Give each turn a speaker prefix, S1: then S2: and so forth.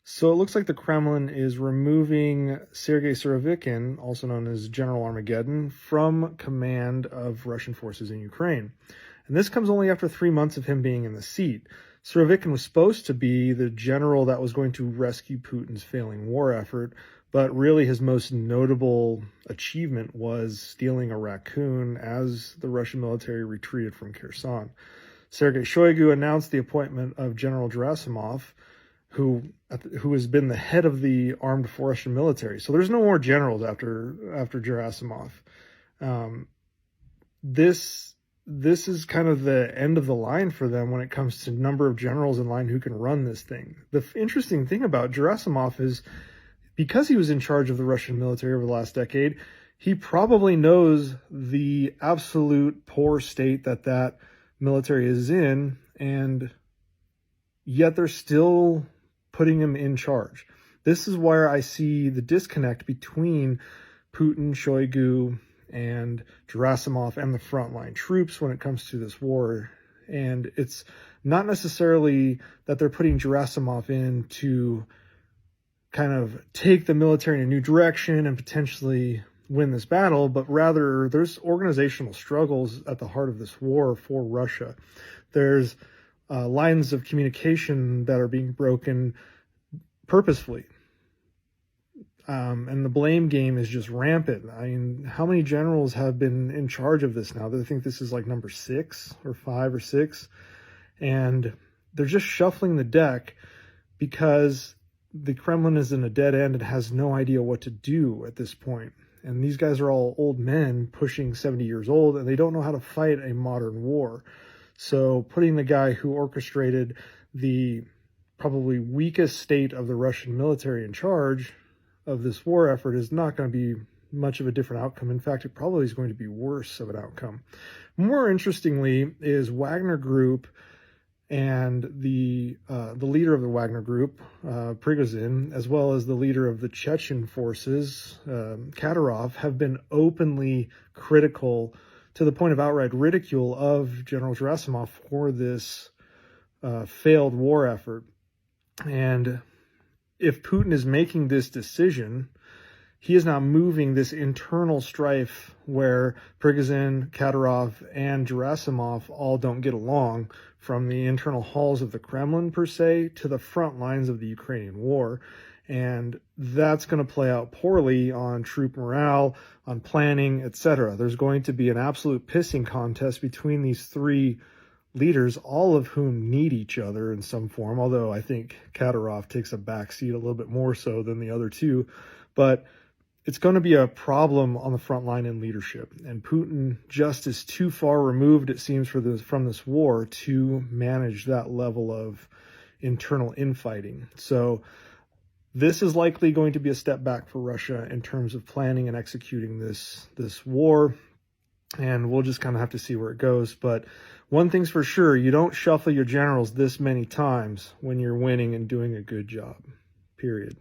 S1: So it looks like the Kremlin is removing Sergei Surovikin, also known as General Armageddon, from command of Russian forces in Ukraine. And this comes only after 3 months of him being in the seat. Surovikin was supposed to be the general that was going to rescue Putin's failing war effort, but really his most notable achievement was stealing a raccoon as the Russian military retreated from Kherson. Sergei Shoigu announced the appointment of General Gerasimov, who has been the head of the armed Russian military. So there's no more generals after Gerasimov. This is kind of the end of the line for them when it comes to number of generals in line who can run this thing. The interesting thing about Gerasimov is because he was in charge of the Russian military over the last decade, he probably knows the absolute poor state that military is in, and yet they're still putting him in charge. This is where I see the disconnect between Putin, Shoigu, and Gerasimov and the frontline troops when it comes to this war. And it's not necessarily that they're putting Gerasimov in to kind of take the military in a new direction and potentially win this battle, but rather there's organizational struggles at the heart of this war for Russia. There's lines of communication that are being broken purposefully. And the blame game is just rampant. I mean, how many generals have been in charge of this now? I think this is like number 6 or 5 or 6. And they're just shuffling the deck because the Kremlin is in a dead end and has no idea what to do at this point. And these guys are all old men pushing 70 years old, and they don't know how to fight a modern war. So putting the guy who orchestrated the probably weakest state of the Russian military in charge of this war effort is not going to be much of a different outcome. In fact, it probably is going to be worse of an outcome. More interestingly is Wagner Group and the leader of the Wagner Group, Prigozhin, as well as the leader of the Chechen forces, Kadyrov, have been openly critical to the point of outright ridicule of General Gerasimov for this failed war effort. And if Putin is making this decision, he is now moving this internal strife where Prigozhin, Kadyrov, and Gerasimov all don't get along from the internal halls of the Kremlin, per se, to the front lines of the Ukrainian war. And that's going to play out poorly on troop morale, on planning, etc. There's going to be an absolute pissing contest between these three leaders, all of whom need each other in some form, although I think Kadyrov takes a backseat a little bit more so than the other two. But it's going to be a problem on the front line in leadership. And Putin just is too far removed, it seems, from this war to manage that level of internal infighting. So this is likely going to be a step back for Russia in terms of planning and executing this war. And we'll just kind of have to see where it goes. But one thing's for sure, you don't shuffle your generals this many times when you're winning and doing a good job, period.